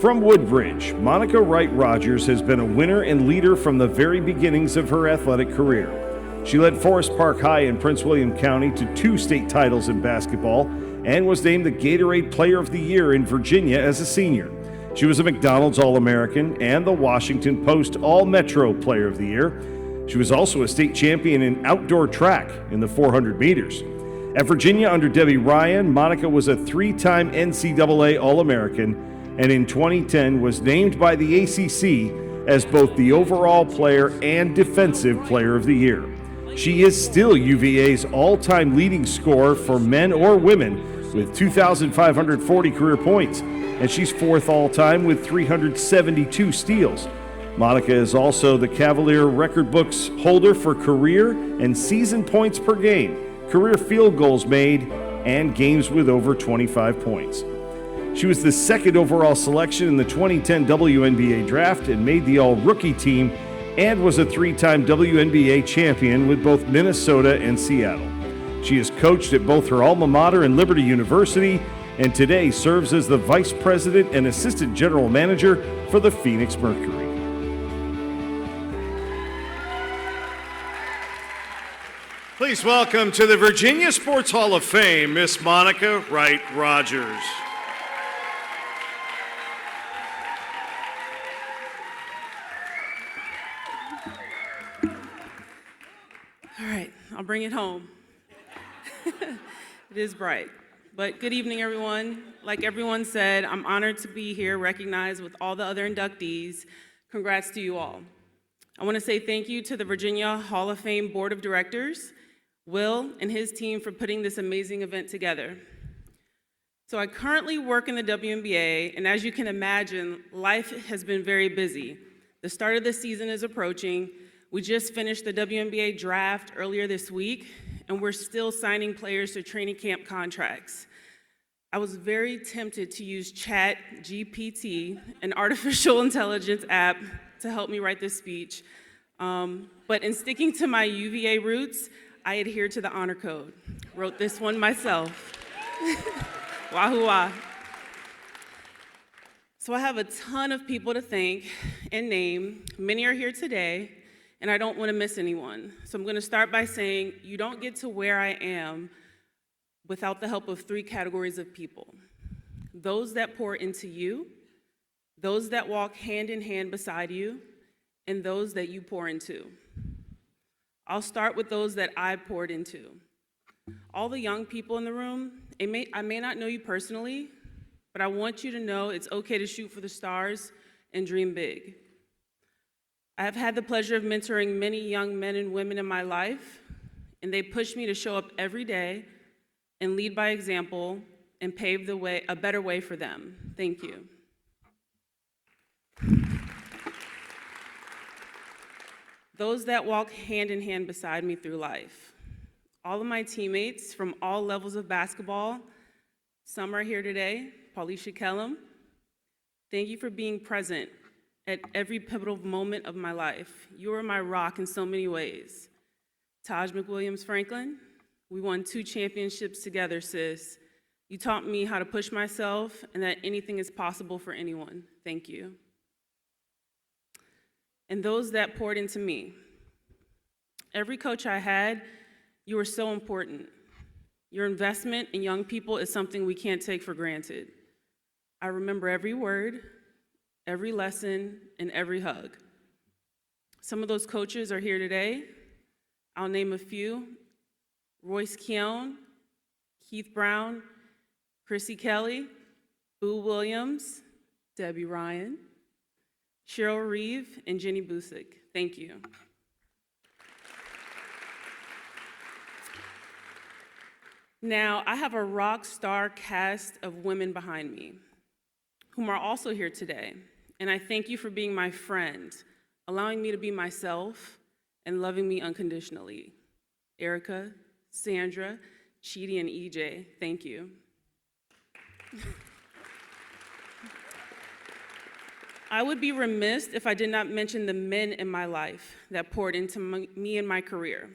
From Woodbridge, Monica Wright Rogers has been a winner and leader from the very beginnings of her athletic career. She led Forest Park High in Prince William County to 2 state titles in basketball and was named the Gatorade Player of the Year in Virginia as a senior. She was a McDonald's All-American and the Washington Post All-Metro Player of the Year. She was also a state champion in outdoor track in the 400 meters. At Virginia under Debbie Ryan, Monica was a 3-time NCAA All-American and in 2010 was named by the ACC as both the overall player and defensive player of the year. She is still UVA's all-time leading scorer for men or women with 2,540 career points, and she's 4th all-time with 372 steals. Monica is also the Cavalier record books holder for career and season points per game, career field goals made, and games with over 25 points. She was the 2nd overall selection in the 2010 WNBA draft and made the all-rookie team and was a 3-time WNBA champion with both Minnesota and Seattle. She has coached at both her alma mater and Liberty University and today serves as the Vice President and Assistant General Manager for the Phoenix Mercury. Please welcome to the Virginia Sports Hall of Fame, Miss Monica Wright Rogers. All right, I'll bring it home. It is bright. But good evening, everyone. Like everyone said, I'm honored to be here, recognized with all the other inductees. Congrats to you all. I want to say thank you to the Virginia Hall of Fame Board of Directors, Will and his team for putting this amazing event together. So I currently work in the WNBA, and as you can imagine, life has been very busy. The start of the season is approaching. We just finished the WNBA draft earlier this week, and we're still signing players to training camp contracts. I was very tempted to use ChatGPT, an artificial intelligence app, to help me write this speech. But in sticking to my UVA roots, I adhere to the honor code. Wrote this one myself. Wahoo wah. So I have a ton of people to thank and name. Many are here today, and I don't want to miss anyone. So I'm going to start by saying you don't get to where I am without the help of 3 categories of people. Those that pour into you, those that walk hand in hand beside you, and those that you pour into. I'll start with those that I poured into. All the young people in the room, I may not know you personally, but I want you to know it's okay to shoot for the stars and dream big. I have had the pleasure of mentoring many young men and women in my life, and they push me to show up every day and lead by example and pave the way, a better way for them. Thank you. Those that walk hand in hand beside me through life. All of my teammates from all levels of basketball, some are here today, Paulisha Kellum. Thank you for being present at every pivotal moment of my life. You are my rock in so many ways. Taj McWilliams Franklin, we won 2 championships together, sis. You taught me how to push myself and that anything is possible for anyone. Thank you. And those that poured into me. Every coach I had, you were so important. Your investment in young people is something we can't take for granted. I remember every word, every lesson, and every hug. Some of those coaches are here today. I'll name a few. Royce Keown, Keith Brown, Chrissy Kelly, Boo Williams, Debbie Ryan, Cheryl Reeve, and Jenny Busick. Thank you. Now, I have a rock star cast of women behind me, whom are also here today, and I thank you for being my friend, allowing me to be myself, and loving me unconditionally. Erica, Sandra, Chidi, and EJ, thank you. I would be remiss if I did not mention the men in my life that poured into me and my career.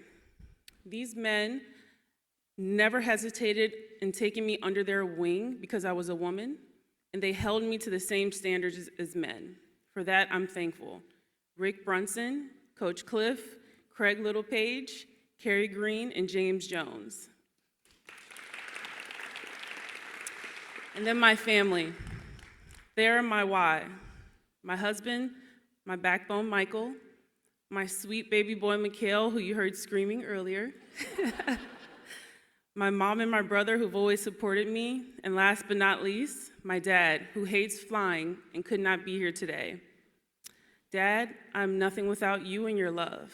These men never hesitated in taking me under their wing because I was a woman, and they held me to the same standards as men. For that, I'm thankful. Rick Brunson, Coach Cliff, Craig Littlepage, Kerry Green, and James Jones. And then my family. They are my why. My husband, my backbone, Michael, my sweet baby boy, Mikhail, who you heard screaming earlier, my mom and my brother who've always supported me, and last but not least, my dad, who hates flying and could not be here today. Dad, I'm nothing without you and your love.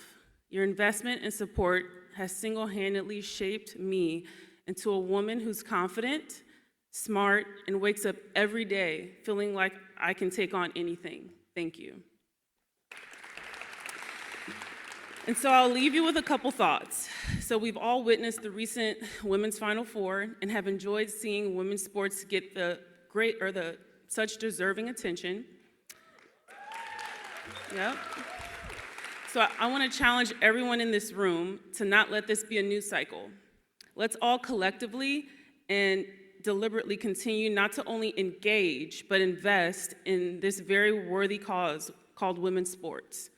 Your investment and support has single-handedly shaped me into a woman who's confident, smart, and wakes up every day feeling like I can take on anything. Thank you. And so I'll leave you with a couple thoughts. So we've all witnessed the recent Women's Final Four and have enjoyed seeing women's sports get the such deserving attention. Yep. So I want to challenge everyone in this room to not let this be a news cycle. Let's all collectively and deliberately continue not to only engage, but invest in this very worthy cause called women's sports.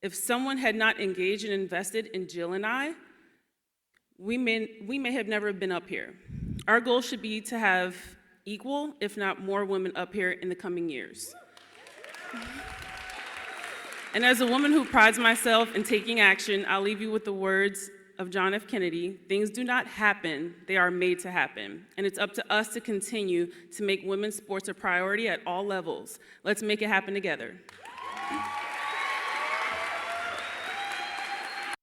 If someone had not engaged and invested in Jill and I, we may have never been up here. Our goal should be to have equal, if not more, women up here in the coming years. And as a woman who prides myself in taking action, I'll leave you with the words of John F. Kennedy: things do not happen, they are made to happen. And it's up to us to continue to make women's sports a priority at all levels. Let's make it happen together.